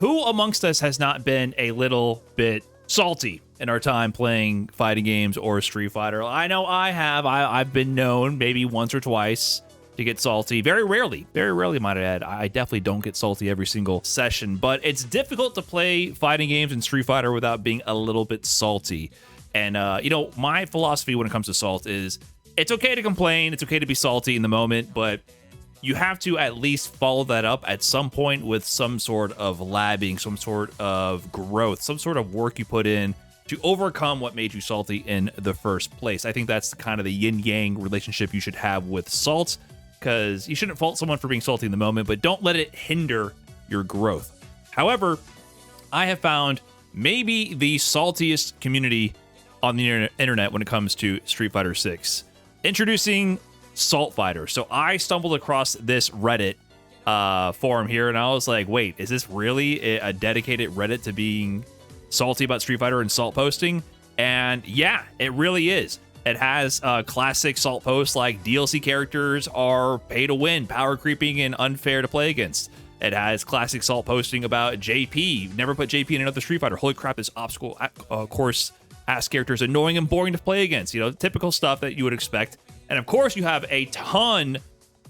Who amongst us has not been a little bit salty in our time playing fighting games or Street Fighter? I know I have. I've been known maybe once or twice to get salty. Very rarely, might I add. I definitely don't get salty every single session, but it's difficult to play fighting games and Street Fighter without being a little bit salty. And, you know, my philosophy when it comes to salt is it's okay to complain. It's okay to be salty in the moment, but you have to at least follow that up at some point with some sort of labbing, some sort of growth, some sort of work you put in to overcome what made you salty in the first place. I think that's kind of the yin-yang relationship you should have with salt, because you shouldn't fault someone for being salty in the moment, but don't let it hinder your growth. However, I have found maybe the saltiest community on the internet when it comes to Street Fighter 6. Introducing Salt Fighter. So I stumbled across this Reddit forum here, and I was like, wait, is this really a dedicated Reddit to being salty about Street Fighter and salt posting? And yeah, it really is. It has classic salt posts like DLC characters are pay to win, power creeping, and unfair to play against. It has classic salt posting about JP. Never put JP in another Street Fighter. Holy crap, this obstacle course ass character is annoying and boring to play against. You know, typical stuff that you would expect. And of course, you have a ton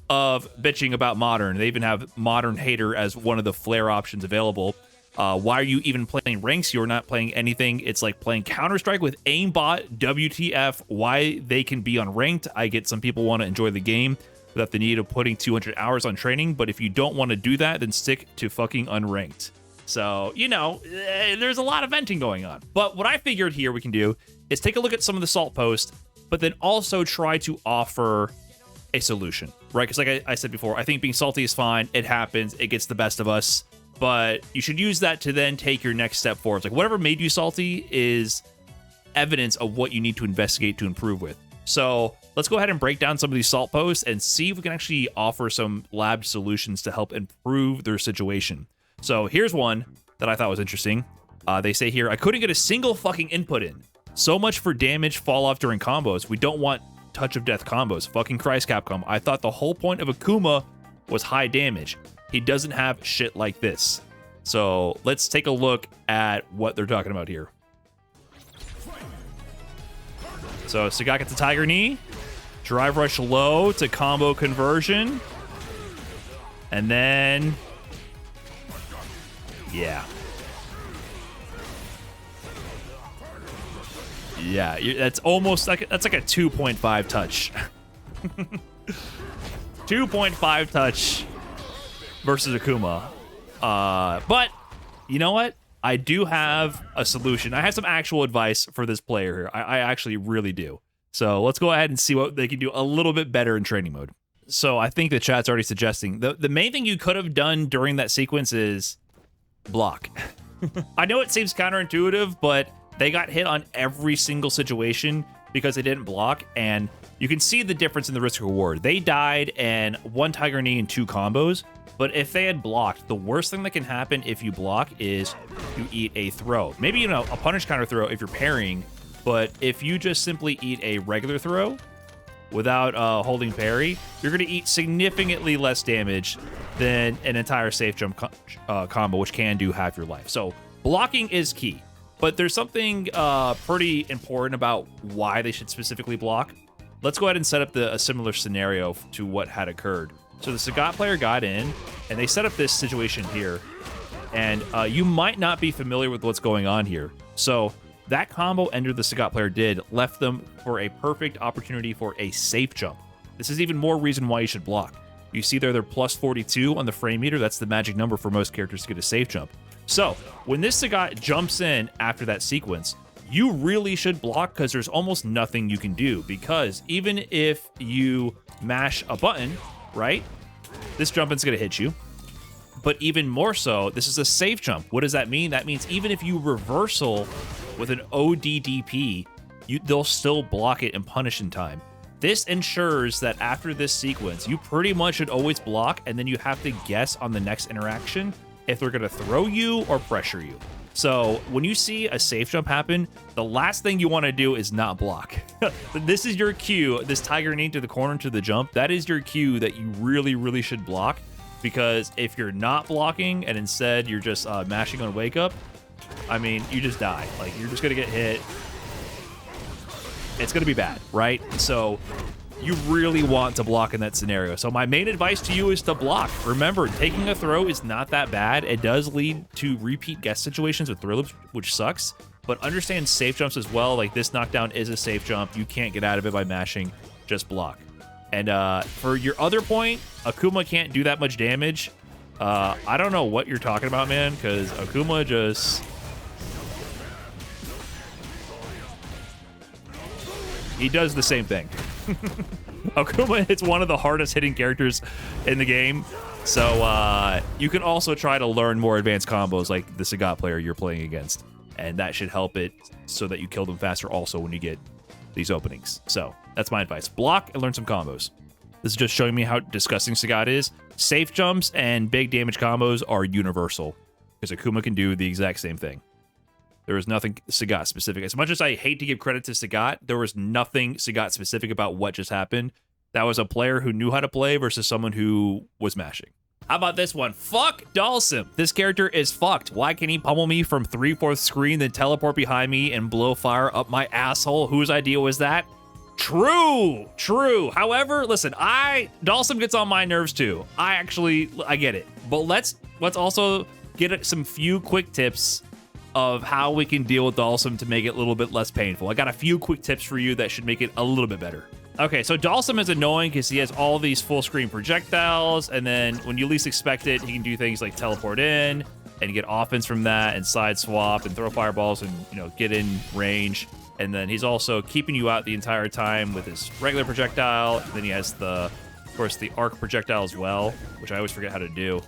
of bitching about Modern. They even have Modern Hater as one of the flare options available. Why are you even playing ranks? You're not playing anything. It's like playing Counter-Strike with aimbot. WTF, why they can be unranked. I get some people want to enjoy the game without the need of putting 200 hours on training, but if you don't want to do that, then stick to fucking unranked. So, you know, there's a lot of venting going on. But what I figured here we can do is take a look at some of the salt posts, but then also try to offer a solution, right? Because like I said before, I think being salty is fine. It happens. It gets the best of us. But you should use that to then take your next step forward. Like whatever made you salty is evidence of what you need to investigate to improve with. So let's go ahead and break down some of these salt posts and see if we can actually offer some lab solutions to help improve their situation. So here's one that I thought was interesting. They say here, I couldn't get a single fucking input in. So much for damage fall off during combos. We don't want touch of death combos. Fucking Christ, Capcom. I thought the whole point of Akuma was high damage. He doesn't have shit like this. So let's take a look at what they're talking about here. So Sagat gets the Tiger Knee. Drive rush low to combo conversion. And then... yeah. Yeah, that's almost like that's like a 2.5 touch. 2.5 touch versus Akuma. But you know what? I do have a solution. I have some actual advice for this player here. I actually really do. So let's go ahead and see what they can do a little bit better in training mode. So I think the chat's already suggesting the main thing you could have done during that sequence is block. I know it seems counterintuitive, but they got hit on every single situation because they didn't block, and you can see the difference in the risk reward. They died and one Tiger Knee and 2 combos, but if they had blocked, the worst thing that can happen if you block is you eat a throw. Maybe, you know, a punish counter throw if you're parrying, but if you just simply eat a regular throw without holding parry, you're going to eat significantly less damage than an entire safe jump combo, which can do half your life. So blocking is key. But there's something pretty important about why they should specifically block. Let's go ahead and set up a similar scenario to what had occurred. So the Sagat player got in, and they set up this situation here. And you might not be familiar with what's going on here. So that combo ender the Sagat player did left them for a perfect opportunity for a safe jump. This is even more reason why you should block. You see there, they're plus 42 on the frame meter. That's the magic number for most characters to get a safe jump. So when this Sagat jumps in after that sequence, you really should block because there's almost nothing you can do, because even if you mash a button, right, this jump in's going to hit you. But even more so, this is a safe jump. What does that mean? That means even if you reversal with an ODDP, they'll still block it and punish in time. This ensures that after this sequence, you pretty much should always block, and then you have to guess on the next interaction if they're going to throw you or pressure you. So when you see a safe jump happen, the last thing you want to do is not block. This is your cue. This Tiger Knee to the corner to the jump, that is your cue that you really, really should block. because if you're not blocking and instead you're just mashing on wake up, I mean, you just die. Like, you're just gonna get hit. It's gonna be bad, right? So you really want to block in that scenario. So my main advice to you is to block. Remember, taking a throw is not that bad. It does lead to repeat guess situations with throw loops, which sucks. But understand safe jumps as well. Like, this knockdown is a safe jump. You can't get out of it by mashing. Just block. And for your other point, Akuma can't do that much damage. I don't know what you're talking about, man, because Akuma just... he does the same thing. Akuma hits one of the hardest hitting characters in the game. So you can also try to learn more advanced combos like the Sagat player you're playing against. And that should help it so that you kill them faster also when you get these openings. So that's my advice. Block and learn some combos. This is just showing me how disgusting Sagat is. Safe jumps and big damage combos are universal because Akuma can do the exact same thing. There was nothing Sagat specific. As much as I hate to give credit to Sagat, there was nothing Sagat specific about what just happened. That was a player who knew how to play versus someone who was mashing. How about this one? Fuck Dhalsim. This character is fucked. Why can't he pummel me from 3/4 screen, then teleport behind me and blow fire up my asshole? Whose idea was that? True. However, listen, Dhalsim gets on my nerves too. I get it. But let's also get some few quick tips of how we can deal with Dhalsim to make it a little bit less painful. I got a few quick tips for you that should make it a little bit better. Okay, so Dhalsim is annoying because he has all these full screen projectiles, and then when you least expect it, he can do things like teleport in and get offense from that and side swap and throw fireballs and, you know, get in range. And then he's also keeping you out the entire time with his regular projectile. And then he has of course, the arc projectile as well, which I always forget how to do.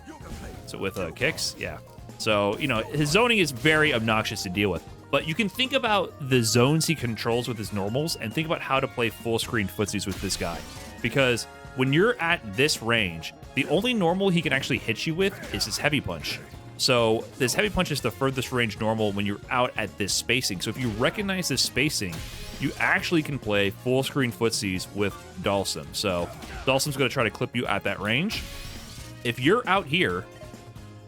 So with kicks, yeah. So, you know, his zoning is very obnoxious to deal with. But you can think about the zones he controls with his normals and think about how to play full screen footsies with this guy. Because when you're at this range, the only normal he can actually hit you with is his heavy punch. So this heavy punch is the furthest range normal when you're out at this spacing. So if you recognize this spacing, you actually can play full screen footsies with Dhalsim. So Dhalsim's going to try to clip you at that range. If you're out here,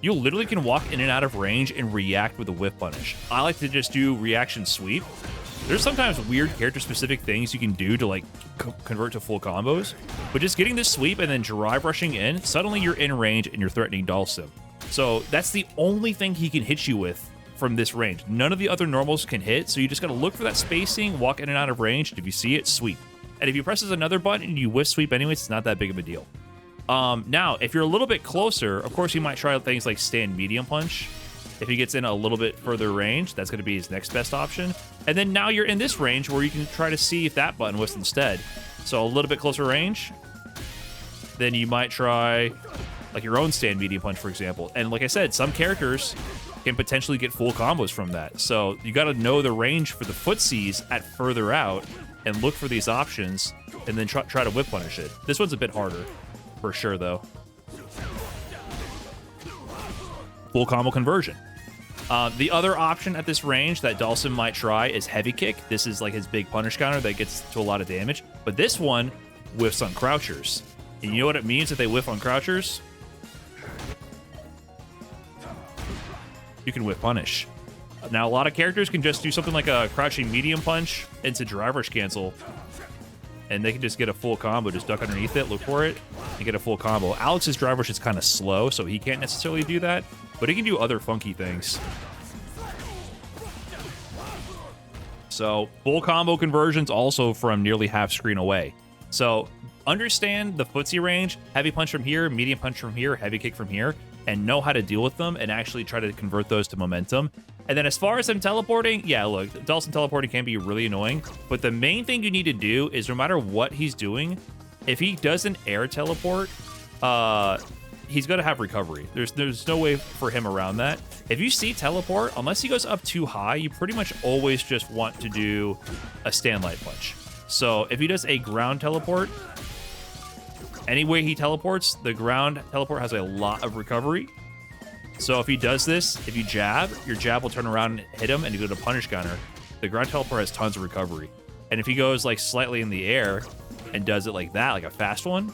you literally can walk in and out of range and react with a whiff punish. I like to just do reaction sweep. There's sometimes weird character-specific things you can do to, like, convert to full combos. But just getting this sweep and then drive rushing in, suddenly you're in range and you're threatening Dhalsim. So that's the only thing he can hit you with from this range. None of the other normals can hit, so you just got to look for that spacing, walk in and out of range, and if you see it, sweep. And if he presses another button and you whiff sweep anyways, it's not that big of a deal. Now, if you're a little bit closer, of course, you might try things like stand medium punch. If he gets in a little bit further range, that's going to be his next best option. And then now you're in this range where you can try to see if that button whiffs instead. So a little bit closer range, then you might try like your own stand medium punch, for example. And like I said, some characters can potentially get full combos from that. So you got to know the range for the footsies at further out and look for these options and then try to whip punish it. This one's a bit harder. For sure, though. Full combo conversion. The other option at this range that Dhalsim might try is heavy kick. This is like his big punish counter that gets to a lot of damage. But this one whiffs on crouchers. And you know what it means if they whiff on crouchers? You can whiff punish. Now, a lot of characters can just do something like a crouching medium punch into drive rush cancel. And they can just get a full combo, just duck underneath it, look for it, and get a full combo. Alex's drive rush is kind of slow, so he can't necessarily do that, but he can do other funky things. So, full combo conversions also from nearly half screen away. So, understand the footsie range, heavy punch from here, medium punch from here, heavy kick from here, and know how to deal with them and actually try to convert those to momentum. And then as far as him teleporting, yeah, look, Dhalsim teleporting can be really annoying, but the main thing you need to do is no matter what he's doing, if he does an air teleport, he's going to have recovery. There's no way for him around that. If you see teleport, unless he goes up too high, you pretty much always just want to do a stand light punch. So if he does a ground teleport, any way he teleports, the ground teleport has a lot of recovery. So if he does this, if you jab, your jab will turn around and hit him and you go to punish counter. The ground teleport has tons of recovery. And if he goes like slightly in the air and does it like that, like a fast one,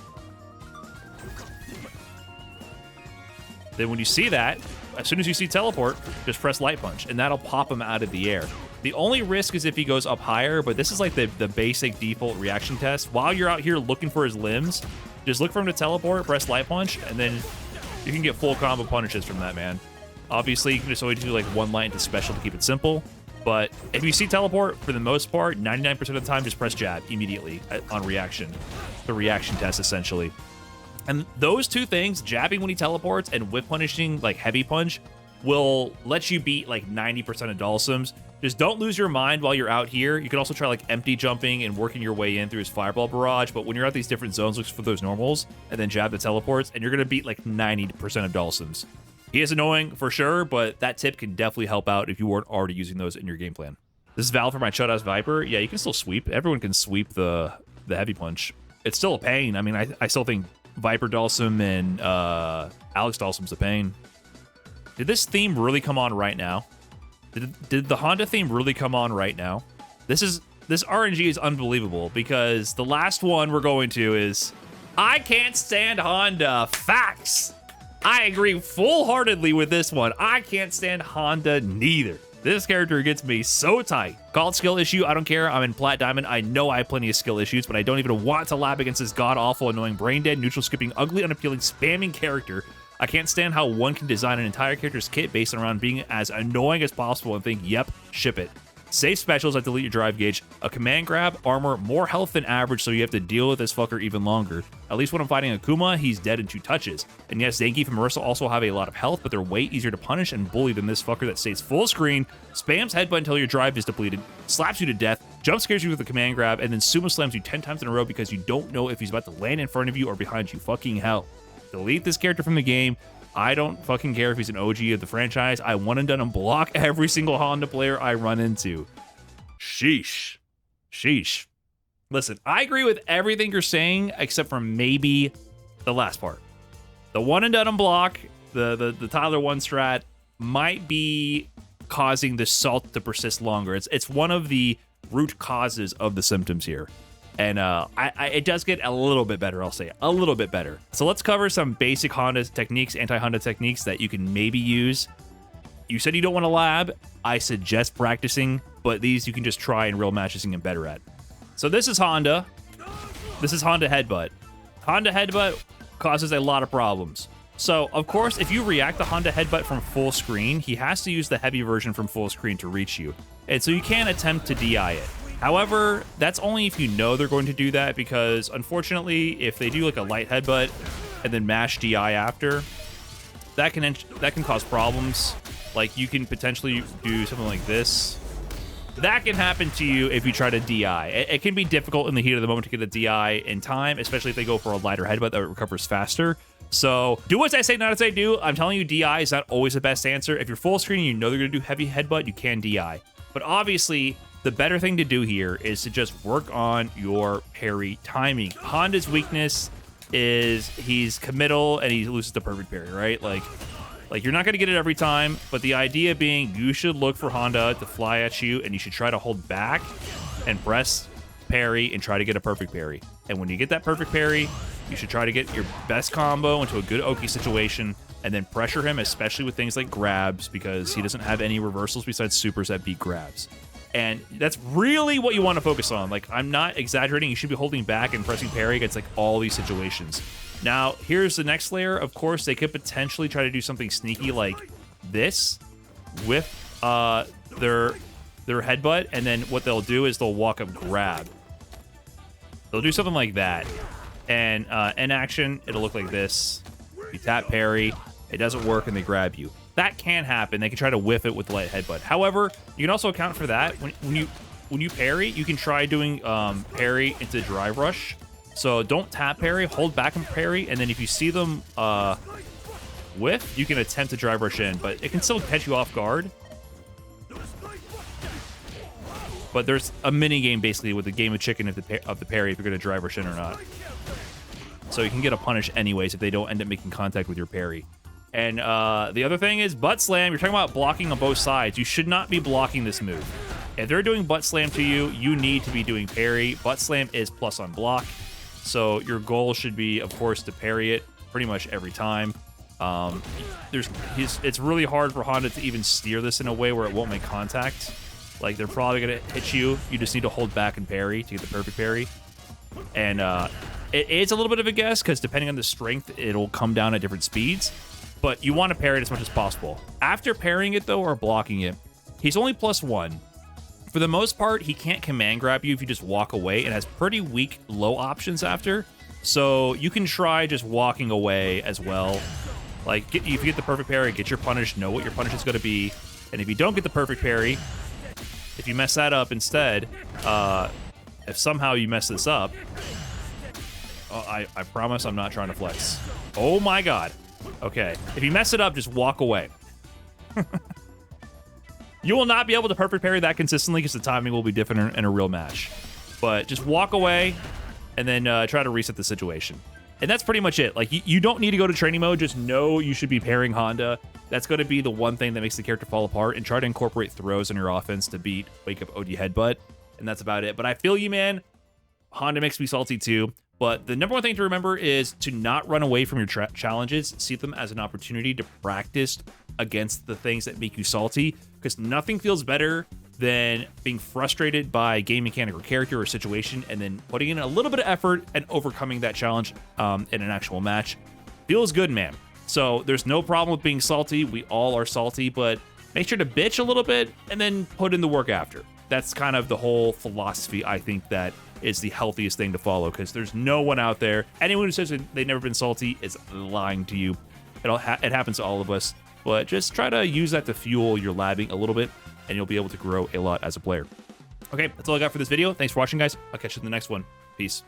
Then when you see that, as soon as you see teleport, just press light punch, and that'll pop him out of the air. The only risk is if he goes up higher, but this is like the basic default reaction test. While you're out here looking for his limbs, just look for him to teleport, press light punch, and then you can get full combo punishes from that, man. Obviously, you can just always do like one light into special to keep it simple. But if you see teleport, for the most part, 99% of the time, just press jab immediately on reaction. The reaction test, essentially. And those two things, jabbing when he teleports and whip punishing, like heavy punch, will let you beat like 90% of Dhalsims. Just don't lose your mind while you're out here. You can also try like empty jumping and working your way in through his fireball barrage. But when you're at these different zones, look for those normals and then jab the teleports, and you're going to beat like 90% of Dhalsims. He is annoying for sure, but that tip can definitely help out if you weren't already using those in your game plan. This is valid for my Chud-Ass Viper. Yeah, you can still sweep. Everyone can sweep the heavy punch. It's still a pain. I mean, I still think Viper Dhalsim and Alex Dhalsim's a pain. Did this theme really come on right now? Did the Honda theme really come on right now? This RNG is unbelievable because the last one we're going to is I can't stand Honda. Facts. I agree full-heartedly with this one. I can't stand Honda neither. This character gets me so tight. Call it skill issue, I don't care. I'm in Plat Diamond. I know I have plenty of skill issues, but I don't even want to lab against this god-awful, annoying, brain-dead, neutral-skipping, ugly, unappealing, spamming character. I can't stand how one can design an entire character's kit based around being as annoying as possible and think, yep, ship it. Safe specials that delete your drive gauge, a command grab, armor, more health than average, so you have to deal with this fucker even longer. At least when I'm fighting Akuma, he's dead in 2 touches. And yes, Zangief and Marissa also have a lot of health, but they're way easier to punish and bully than this fucker that stays full screen, spams headbutt until your drive is depleted, slaps you to death, jump scares you with a command grab, and then sumo slams you 10 times in a row because you don't know if he's about to land in front of you or behind you. Fucking hell. Delete this character from the game. I don't fucking care if he's an OG of the franchise. I one and done and block every single Honda player I run into. Sheesh. Sheesh. Listen, I agree with everything you're saying, except for maybe the last part. The one and done and block, the Tyler 1 strat might be causing the salt to persist longer. It's one of the root causes of the symptoms here. And it does get a little bit better, I'll say. A little bit better. So let's cover some basic Honda techniques, anti-Honda techniques that you can maybe use. You said you don't want to lab. I suggest practicing, but these you can just try in real matches and get better at. So this is Honda. This is Honda Headbutt. Honda Headbutt causes a lot of problems. So, of course, if you react to Honda Headbutt from full screen, he has to use the heavy version from full screen to reach you. And so you can't attempt to DI it. However, that's only if you know they're going to do that, because unfortunately, if they do like a light headbutt and then mash DI after, that can cause problems. Like you can potentially do something like this. That can happen to you if you try to DI. It can be difficult in the heat of the moment to get a DI in time, especially if they go for a lighter headbutt that recovers faster. So do what I say, not as I do. I'm telling you, DI is not always the best answer. If you're full screen and you know they're going to do heavy headbutt, you can DI. But obviously, the better thing to do here is to just work on your parry timing. Honda's weakness is he's committal and he loses the perfect parry, right? Like you're not going to get it every time, but the idea being you should look for Honda to fly at you and you should try to hold back and press parry and try to get a perfect parry. And when you get that perfect parry, you should try to get your best combo into a good Oki situation and then pressure him, especially with things like grabs, because he doesn't have any reversals besides supers that beat grabs. And that's really what you want to focus on. Like, I'm not exaggerating. You should be holding back and pressing parry against like all these situations. Now, here's the next layer. Of course, they could potentially try to do something sneaky like this with their headbutt, and then what they'll do is they'll walk up grab. They'll do something like that. And in action, it'll look like this. You tap parry, it doesn't work, and they grab you. That can happen. They can try to whiff it with the light headbutt. However, you can also account for that. When you parry, you can try doing parry into drive rush. So don't tap parry, hold back and parry, and then if you see them whiff, you can attempt to drive rush in, but it can still catch you off guard. But there's a mini game basically with the game of chicken of the parry if you're going to drive rush in or not. So you can get a punish anyways if they don't end up making contact with your parry. And the other thing is butt slam. You're talking about blocking on both sides. You should not be blocking this move. If they're doing butt slam to you, you need to be doing parry. Butt slam is plus on block. So your goal should be, of course, to parry it pretty much every time. It's really hard for Honda to even steer this in a way where it won't make contact. Like, they're probably gonna hit you. You just need to hold back and parry to get the perfect parry. And it's a little bit of a guess because depending on the strength, it'll come down at different speeds. But you want to parry it as much as possible. After parrying it though, or blocking it, he's only +1. For the most part, he can't command grab you if you just walk away, and has pretty weak low options after. So you can try just walking away as well. Like, if you get the perfect parry, get your punish, know what your punish is going to be. And if you don't get the perfect parry, if you mess that up instead, if somehow you mess this up, I promise I'm not trying to flex. Oh my god. Okay. If you mess it up, just walk away. You will not be able to perfect parry that consistently because the timing will be different in a real match. But just walk away and then try to reset the situation. And that's pretty much it. Like, you don't need to go to training mode. Just know you should be parrying Honda. That's going to be the one thing that makes the character fall apart. And try to incorporate throws in your offense to beat Wake Up OD Headbutt. And that's about it. But I feel you, man. Honda makes me salty too. But the number one thing to remember is to not run away from your challenges. See them as an opportunity to practice against the things that make you salty. Because nothing feels better than being frustrated by game mechanic or character or situation and then putting in a little bit of effort and overcoming that challenge in an actual match. Feels good, man. So there's no problem with being salty. We all are salty, but make sure to bitch a little bit and then put in the work after. That's kind of the whole philosophy, I think, that is the healthiest thing to follow, because there's no one out there. Anyone who says they've never been salty is lying to you. It happens to all of us, but just try to use that to fuel your labbing a little bit, and you'll be able to grow a lot as a player. Okay, that's all I got for this video. Thanks for watching, guys. I'll catch you in the next one. Peace.